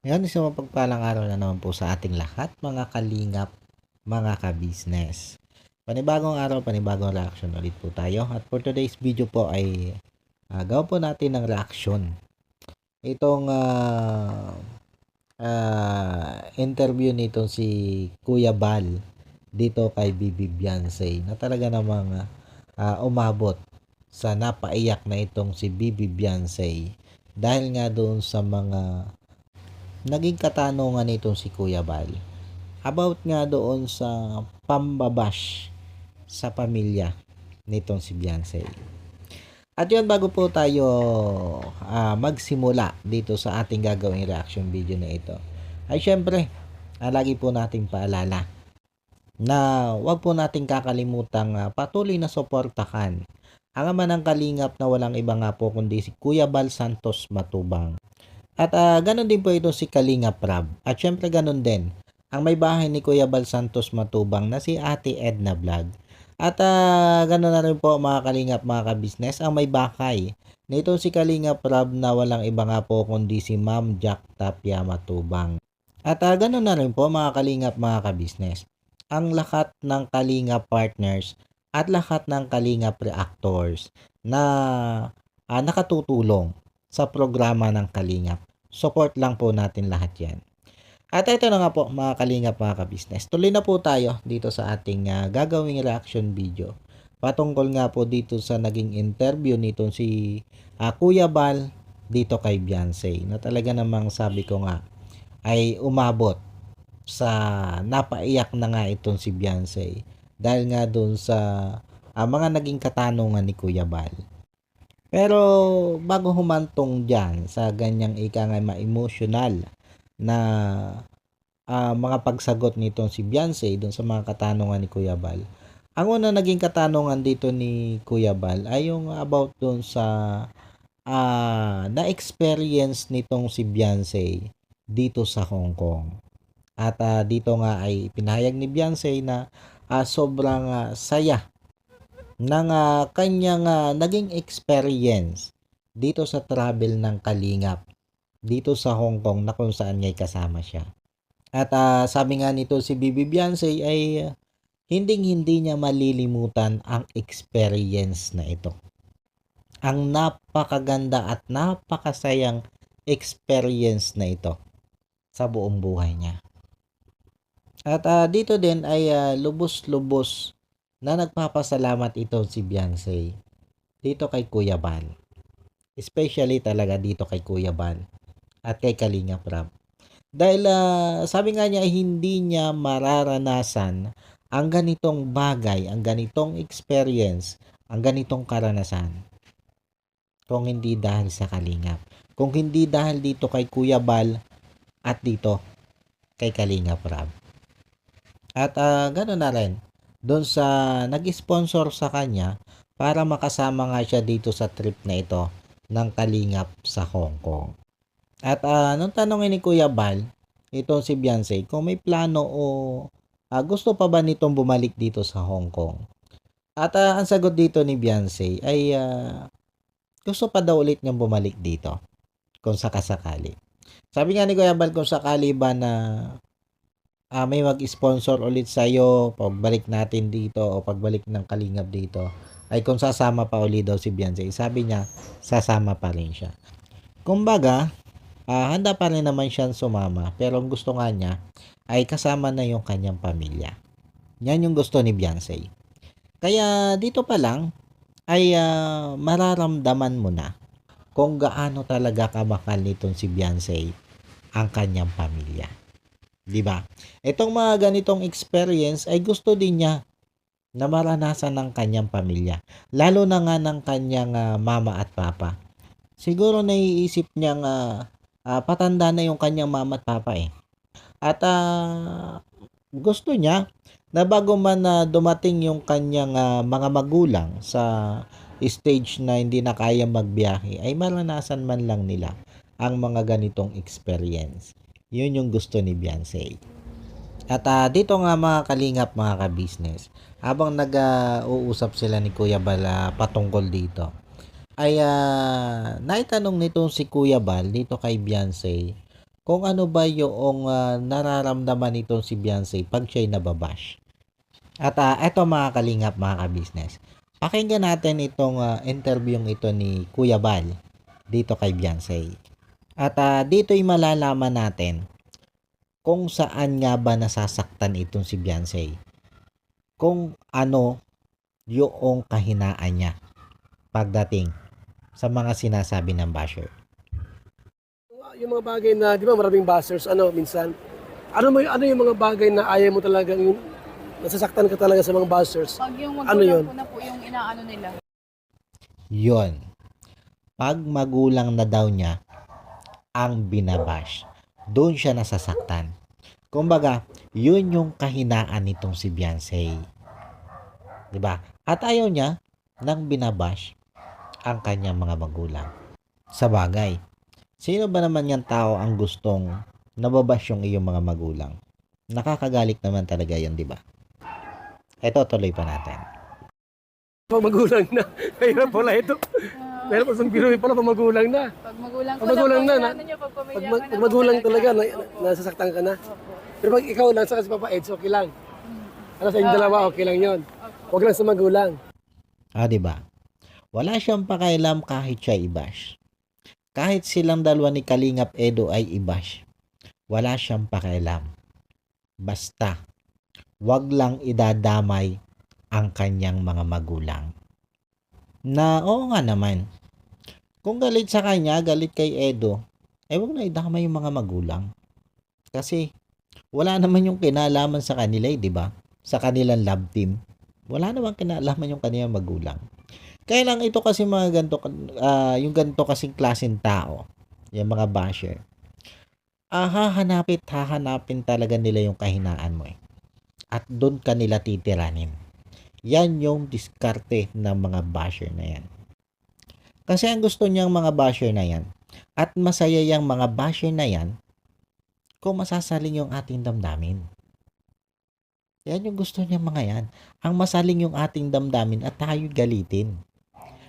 Ngayon, isang mapagpalang araw na naman po sa ating lahat, mga kalingap, mga ka-business. Panibagong araw, panibagong reaction ulit po tayo. At for today's video po ay gawa po natin ng reaction. Itong interview nito si Kuya Bal dito kay Bibi Beyonce na talaga namang umabot sa napaiyak na itong si Bibi Beyonce dahil nga doon sa mga naging katanungan nitong si Kuya Bal about nga doon sa pambabash sa pamilya nitong si Beyonce. At yun, bago po tayo magsimula dito sa ating gagawing reaction video na ito, ay syempre, lagi po nating paalala na wag po nating kakalimutang patuloy na suportahan ang ama ng kalingap na walang iba nga po kundi si Kuya Bal Santos Matubang. At ganun din po ito si Kalingap Rab. At syempre ganun din ang may bahay ni Kuya Bal Santos Matubang na si Ate Edna Vlog. At ganun na rin po mga kalingap, mga ka-business, ang may bahay nito si Kalingap Rab na walang iba nga po kundi si Ma'am Jack Tapia Matubang. At ganun na rin po mga kalingap, mga ka-business, ang lahat ng Kalingap partners at lahat ng Kalingap reactors na nakatutulong sa programa ng Kalingap. Support lang po natin lahat yan. At ito na nga po mga Kalingap, mga ka-business. Tuloy na po tayo dito sa ating gagawing reaction video. Patungkol nga po dito sa naging interview nito si Kuya Bal dito kay Beyonce. Na talaga namang sabi ko nga ay umabot sa napaiyak na nga itong si Beyonce. Dahil nga doon sa mga naging katanungan ni Kuya Bal. Pero bago humantong dyan sa ganyang ika nga ma-emotional na mga pagsagot nitong si Beyonce doon sa mga katanungan ni Kuya Bal. Ang una naging katanungan dito ni Kuya Bal ay yung about doon sa na-experience nitong si Beyonce dito sa Hong Kong. At dito nga ay pinahayag ni Beyonce na sobrang saya ng kanyang naging experience dito sa travel ng Kalingap dito sa Hong Kong na kung saan ngay kasama siya. At sabi nga nito si Bibi Beyonce ay hindi niya malilimutan ang experience na ito. Ang napakaganda at napakasayang experience na ito sa buong buhay niya. At dito din ay lubos-lubos na nagpapasalamat ito si Beyonce dito kay Kuya Bal. Especially talaga dito kay Kuya Bal at kay Kalingap Rab. Dahil sabi nga niya hindi niya mararanasan ang ganitong bagay, ang ganitong experience, ang ganitong karanasan kung hindi dahil sa Kalingap. Kung hindi dahil dito kay Kuya Bal at dito kay Kalingap Rab. At gano'n na rin doon sa nag-sponsor sa kanya para makasama nga siya dito sa trip na ito ng Kalingap sa Hong Kong. At nung tanongin ni Kuya Bal, itong si Beyonce, kung may plano o gusto pa ba nitong bumalik dito sa Hong Kong. At ang sagot dito ni Beyonce ay gusto pa daw ulit niyang bumalik dito kung sakasakali. Sabi nga ni Kuya Bal, kung sakali ba na may mag-sponsor ulit sa'yo pagbalik natin dito o pagbalik ng Kalingap dito, ay kung sasama pa ulit daw si Beyonce. Sabi niya, sasama pa rin siya. Kumbaga, handa pa rin naman siyang sumama, pero ang gusto nga niya ay kasama na yung kanyang pamilya. Yan yung gusto ni Beyonce. Kaya dito pa lang ay mararamdaman mo na kung gaano talaga kamahal nitong si Beyonce ang kanyang pamilya. 'Di ba? Itong mga ganitong experience ay gusto din niya na maranasan ng kanyang pamilya. Lalo na nga ng kanyang mama at papa. Siguro naiisip niyang patanda na yung kanyang mama at papa eh. At gusto niya na bago man dumating yung kanyang mga magulang sa stage na hindi na kaya magbiyahe, ay maranasan man lang nila ang mga ganitong experience. Yun yung gusto ni Beyonce. At dito nga mga kalingap, mga ka-business, habang nag-uusap sila ni Kuya Bal patungkol dito, ay naitanong nito si Kuya Bal dito kay Beyonce kung ano ba yung nararamdaman nitong si Beyonce pag siya'y nababash. At eto mga kalingap, mga ka-business. Pakinggan natin itong interviewing ito ni Kuya Bal dito kay Beyonce. At dito'y malalaman natin kung saan nga ba nasasaktan itong si Beyonce. Kung ano yung kahinaan niya pagdating sa mga sinasabi ng basher. Yung mga bagay na, di ba maraming bashers, minsan, ano yung mga bagay na ayaw mo talaga, yung nasasaktan ka talaga sa mga bashers? Pag yung Ano yun? magulang ko na po yung inaano nila. Yon. Pag magulang na daw niya ang binabash, doon siya nasasaktan. Kumbaga, yun yung kahinaan nitong si Beyonce. 'Di ba? At ayaw niya nang binabash ang kanyang mga magulang. Sa bagay, sino ba naman yung tao ang gustong nababash yung iyong mga magulang? Nakakagalit naman talaga yan, di ba? Ito, tuloy pa natin. Pag magulang na, mahirap pala ito. Mahirap pa biruin pala pag magulang na. Pag magulang ko Pag magulang na, na, ano nyo, pag Pag, pamilya mag- ko pag na, magulang po talaga, Opo. nasasaktan ka na. Opo. Pero pag ikaw lang, saka si Papa Eds, okay lang. Ano sa inyong dalawa, okay lang yon. Opo. Huwag lang sa magulang. Di ba? Wala siyang pakialam kahit siya i-bash. Kahit silang dalawa ni Kalingap Edo ay i-bash. Wala siyang pakialam. Basta, wag lang idadamay ang kanyang mga magulang. Na oo nga naman, kung galit sa kanya, galit kay Edo, wag na idamay yung mga magulang. Kasi, wala naman yung kinalaman sa kanila, di ba? Sa kanilang love team. Wala naman kinalaman yung kanilang magulang. Kaya lang ito kasi mga ganito, yung ganito kasing klaseng tao, yung mga basher, hahanapin talaga nila yung kahinaan mo eh. At doon ka nila titiranin. Yan yung diskarte ng mga basher na yan. Kasi ang gusto niyang mga basher na yan, at masaya yung mga basher na yan, kung masasaling yung ating damdamin. Yan yung gusto niya mga yan. Ang masaling yung ating damdamin at tayo galitin.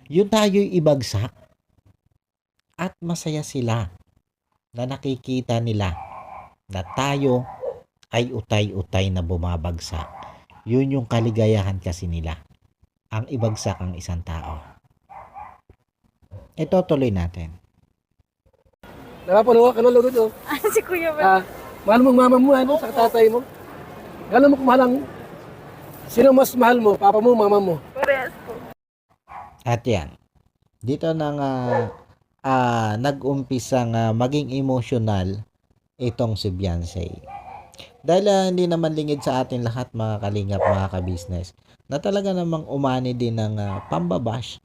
Yun tayo'y ibagsak. At masaya sila na nakikita nila na tayo ay utay-utay na bumabagsak. Yun yung kaligayahan kasi nila. Ang ibagsak ang isang tao. Ito tuloy natin. Napapanawa ka na lugod, oh. Si Kuya Bal. Mahal mo mama mo, sa tatay mo. Gano'n mo kumahal ang... Sino mas mahal mo? Papa mo, mama mo? Parehas po. At yan. Dito nang nag-umpisang maging emotional itong si Beyonce. Dahil hindi naman lingid sa atin lahat mga kalingap, mga ka-business, na talaga namang umani din ng pambabash.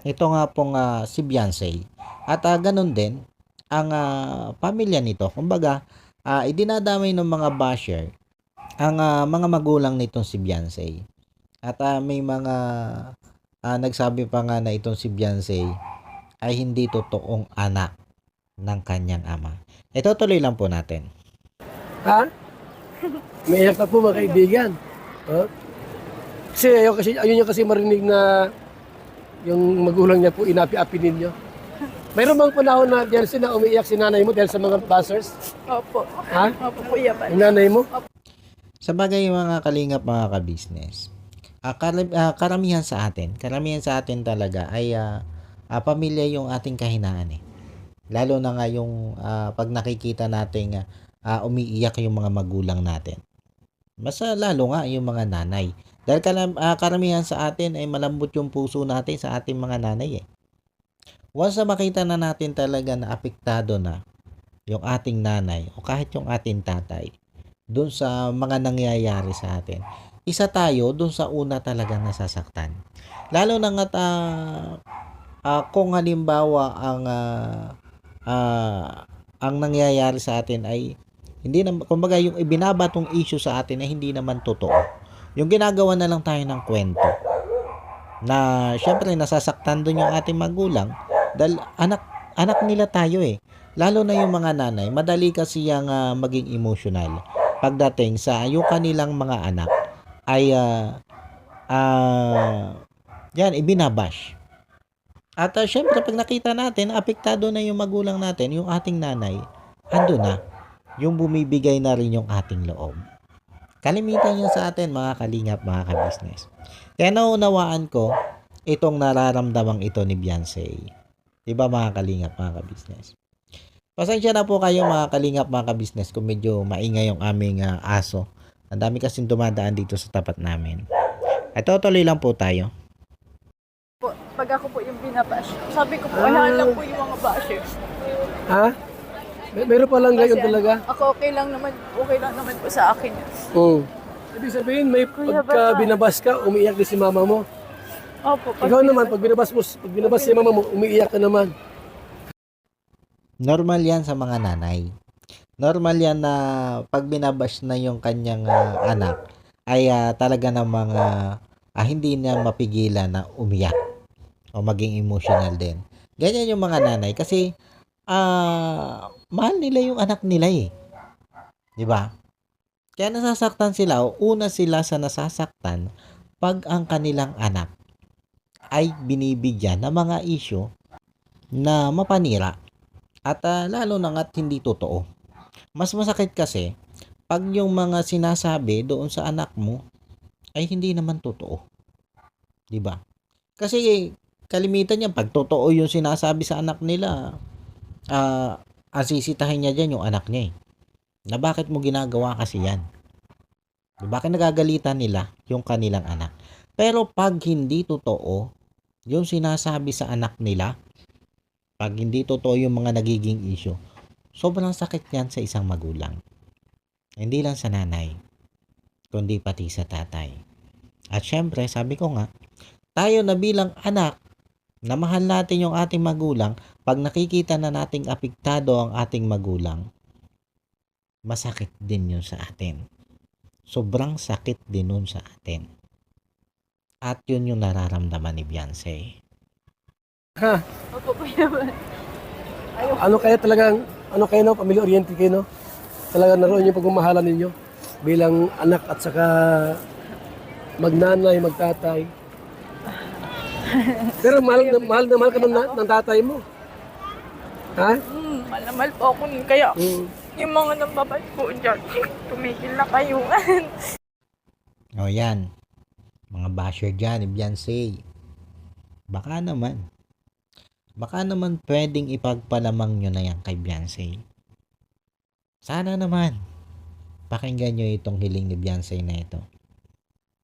Ito nga pong si Beyonce. At ganun din ang pamilya nito. Kumbaga, idinadamay ng mga basher ang mga magulang nitong si Beyonce. At may mga nagsabi pa nga na itong si Beyonce ay hindi totoong anak ng kanyang ama. Ito tuloy lang po natin. Ha? May iyak na po mga kaibigan. Huh? Kasi ayun niya kasi marinig na yung magulang niya po inapi-api ninyo. Mayroon bang panahon na Beyonce na umiiyak si nanay mo dahil sa mga bashers? Opo. Ha? Opo, Kuya Bal. Yung nanay mo? Sa bagay mga kalingap, mga ka-business, karamihan sa atin talaga ay pamilya yung ating kahinaan eh. Lalo na nga yung pag nakikita nating umiiyak yung mga magulang natin. Mas lalo nga yung mga nanay. Dahil karamihan sa atin ay malambot yung puso natin sa ating mga nanay eh. Once na makita na natin talaga na apektado na yung ating nanay o kahit yung ating tatay doon sa mga nangyayari sa atin, isa tayo doon sa una talaga nasasaktan. Lalo na nga kung halimbawa ang nangyayari sa atin ay hindi na, kumbaga yung ibinabatong issue sa atin ay hindi naman totoo. Yung ginagawa na lang tayo ng kwento. Na syempre nasasaktan doon yung ating magulang dahil anak nila tayo eh. Lalo na yung mga nanay, madali kasi yung maging emotional pagdating sa yung kanilang mga anak ay yan, ibinabash. At syempre pag nakita natin, apektado na yung magulang natin, yung ating nanay, ando na, yung bumibigay na rin yung ating loob. Kalimitan yun sa atin mga kalingap, mga ka-business. Kaya naunawaan ko itong nararamdamang ito ni Beyonce. Diba mga kalingap, mga ka-business? Pasensya na po kayo mga kalingap, mga ka-business kung medyo maingay yung aming aso. Ang dami kasing dumadaan dito sa tapat namin. Ito, tuloy lang po tayo. Po, pag ako po yung binabash, sabi ko po, wala lang po yung mga bashers. Ha? Meron pa lang gayon Kasi talaga. ako okay lang naman po sa akin. Oo. Ibig sabihin, may Kuya, pagka baka- binabas ka, umiiyak din si mama mo. Opo, Ikaw naman, pag binabas si mama mo, umiiyak ka naman. Normal yan sa mga nanay. Normal yan na pag binabash na yung kanyang anak, ay talaga namang hindi niya mapigilan na umiyak o maging emotional din. Ganyan yung mga nanay kasi mahal nila yung anak nila eh. 'Di ba? Kaya nasasaktan sila o una sila sa nasasaktan pag ang kanilang anak ay binibigyan ng mga issue na mapanira at lalo na nga't hindi totoo. Mas masakit kasi pag yung mga sinasabi doon sa anak mo ay hindi naman totoo. 'Di ba? Kasi kalimitan niya pag totoo yung sinasabi sa anak nila, asisitahin niya dyan yung anak niya eh. Na bakit mo ginagawa kasi yan? Bakit nagagalitan nila yung kanilang anak? Pero pag hindi totoo yung sinasabi sa anak nila, pag hindi totoo yung mga nagiging issue, sobrang sakit yan sa isang magulang. Hindi lang sa nanay, kundi pati sa tatay. At syempre, sabi ko nga, tayo na bilang anak, na mahal natin yung ating magulang, pag nakikita na nating apektado ang ating magulang, masakit din yun sa atin. Sobrang sakit din nun sa atin. At yun yung nararamdaman ni Beyonce. Ha? Opo, kuya. Ayaw. Ano kayo no? Pamilya-oriented kayo no? Talagang naroon yung pagmamahalan ninyo bilang anak at saka magnanay, magtatay. Pero mahal na mahal ka ng tatay mo. Ha? Mahal na mahal po ako nun. Kaya, Mm. yung mga nambabas po dyan, tumigil na kayo. O yan, mga basher dyan ni Beyonce. Baka naman pwedeng ipagpalamang nyo na yan kay Beyonce. Sana naman, pakinggan nyo itong hiling ni Beyonce na ito.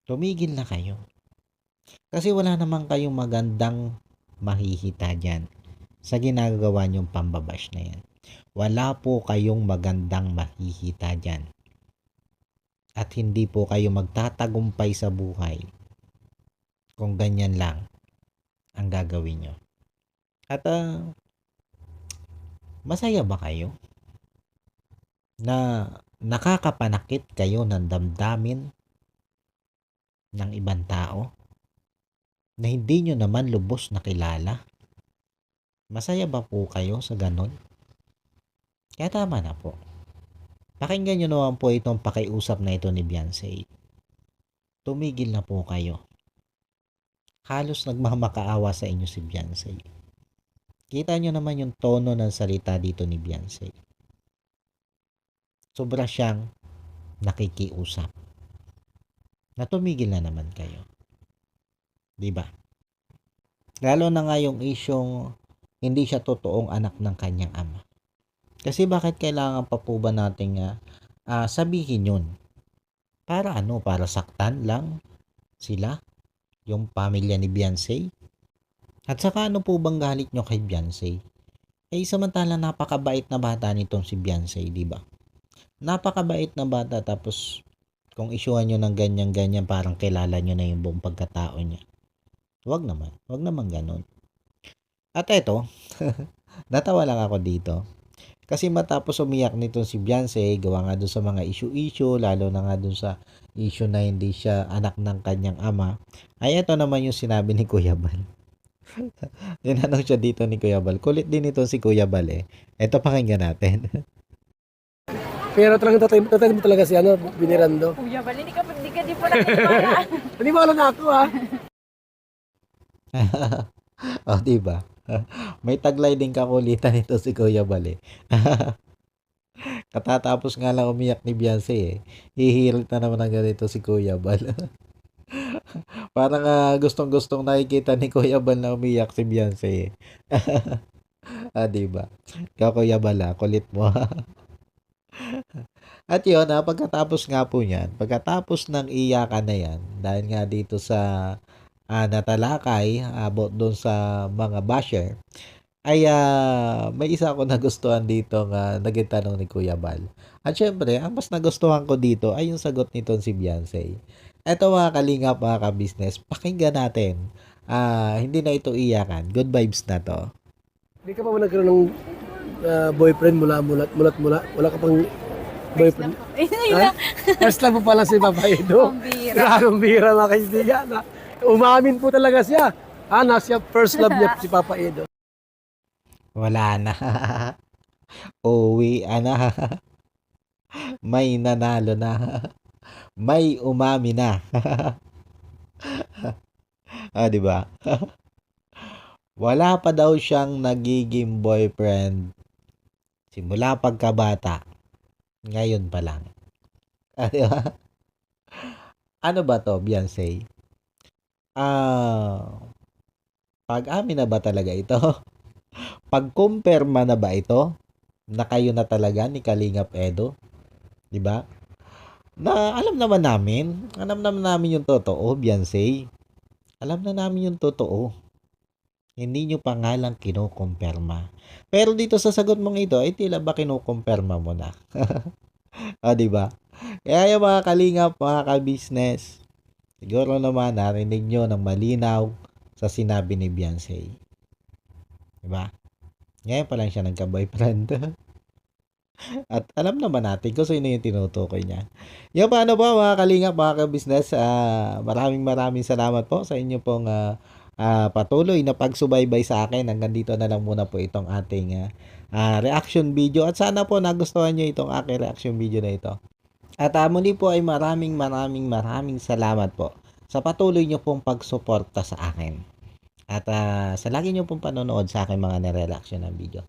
Tumigil na kayo. Kasi wala naman kayong magandang mahihita dyan sa ginagawa nyong pambabash na yan. Wala po kayong magandang mahihita dyan. At hindi po kayo magtatagumpay sa buhay kung ganyan lang ang gagawin nyo. At masaya ba kayo na nakakapanakit kayo ng damdamin ng ibang tao na hindi nyo naman lubos na kilala? Masaya ba po kayo sa ganon? Kaya tama na po. Pakinggan nyo naman po itong pakiusap na ito ni Beyonce. Tumigil na po kayo. Halos nagmamakaawa sa inyo si Beyonce. Kita nyo naman yung tono ng salita dito ni Beyonce. Sobra siyang nakikiusap. Na tumigil na naman kayo. Diba? Lalo na nga yung isyong hindi siya totoong anak ng kanyang ama. Kasi bakit kailangan pa po ba nating sabihin yun? Para ano? Para saktan lang sila? Yung pamilya ni Beyonce? At saka ano po bang galit nyo kay Beyonce? Samantala napakabait na bata nitong si Beyonce, di ba? Napakabait na bata tapos kung isyuhan nyo ng ganyan-ganyan parang kilala nyo na yung buong pagkatao niya. Wag naman ganun. At eto, natawa lang ako dito. Kasi matapos umiyak nitong si Beyonce, gawa nga dun sa mga issue-issue, lalo na nga dun sa issue na hindi siya anak ng kanyang ama, ay eto naman yung sinabi ni Kuya Bal. Tinanong siya dito ni Kuya Bal. Kulit din ito si Kuya Bal eh. Eto pakinggan natin. Pero talagang tatay mo talaga si Binirando. Kuya, bali, di po nakikita. Hindi mo alam na ako ha. O, diba? May taglay din kakulitan ito si Kuya Bal eh. Katatapos nga lang umiyak ni Beyonce, eh. Hihirit na naman ng ganito si Kuya Bal. Parang gustong-gustong nakikita ni Kuya Bal na umiyak si Beyonce, eh. 'Di ba? Ikaw Kuya Bal, kulit mo. At yun, pagkatapos nga po niyan, pagkatapos ng iyakan na yan, dahil nga dito sa natalakay about doon sa mga basher, ay may isa ako nagustuhan dito nga naging tanong ni Kuya Bal. At syempre, ang mas nagustuhan ko dito ay yung sagot nito si Beyonce. Eto mga kalingap, mga ka-business, pakinggan natin. Hindi na ito iyakan. Good vibes na to. Hindi ka pa ba nagkaroon ng boyfriend mula? Wala ka pang boyfriend? Yun Ha? lang. First lang po pala si Papa Edo. Pambira. Granong bira mga kaibigan. Umamin po talaga siya. Siya first love niya si Papa Edo. Wala na. Uwi na. May nanalo na. May umami na. 'Di ba? Wala pa daw siyang nagiging boyfriend simula pagkabata. Ngayon pa lang. 'Di ba? Ano ba 'to, Beyonce? Ah, pag-amin na ba talaga ito? Pagkumpirma na ba ito? Na kayo na talaga ni Kalingap Edo? 'Di ba? Na alam naman namin yung totoo, Beyonce. Alam na namin yung totoo. Hindi nyo pa nga lang kinukumpirma. Pero dito sa sagot mong ito, ay tila ba kinukumpirma mo na? 'Di ba? Kaya yung mga kalingap, mga ka-business, siguro naman narinig nyo ng malinaw sa sinabi ni Beyonce. 'Di ba? Ngayon pa lang siya nagka-boyfriend. At alam naman natin kung sino yung tinutukoy niya. Yung paano ba mga kalingap, mga ka-business, maraming salamat po sa inyo pong patuloy na pagsubaybay sa akin. Hanggang dito na lang muna po itong ating reaction video. At sana po nagustuhan nyo itong aking reaction video na ito. At muli po ay maraming salamat po sa patuloy nyo pong pagsuporta sa akin. At sa lagi nyo pong panonood sa aking mga nire-reaction ng video.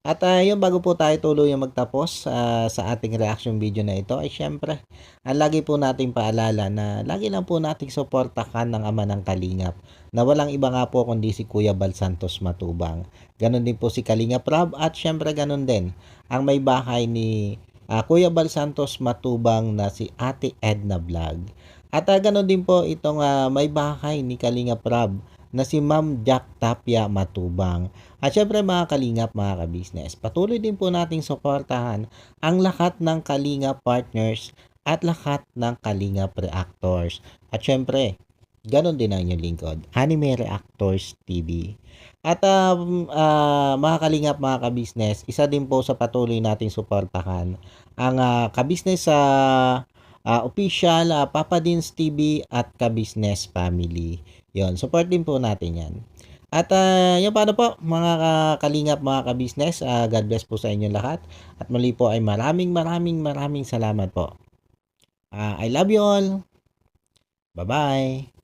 At yun, bago po tayo tuloy magtapos sa ating reaction video na ito, ay syempre, lagi po nating paalala na lagi lang po nating suportahan ng ama ng Kalingap na walang iba nga po kundi si Kuya Bal Santos Matubang. Ganon din po si Kalingap Rob at syempre ganon din ang may bahay ni Kuya Bal Santos Matubang na si Ate Edna Vlog. At ganon din po itong may bahay ni Kalingap Rob na si Ma'am Jack Tapia Matubang. At syempre mga kalingap, mga ka-business, patuloy din po nating suportahan ang lahat ng Kalingap partners at lahat ng Kalingap reactors. At syempre, ganon din ang inyong lingkod, Anime Reactors TV. At mga kalingap, mga ka-business, isa din po sa patuloy nating suportahan ang ka-business sa official Papa Dins TV at ka-business family. Yon, support din po natin yan. At yung paano po mga kalingap, mga ka-business, God bless po sa inyo lahat. At muli po ay maraming salamat po. I love you all. Bye-bye.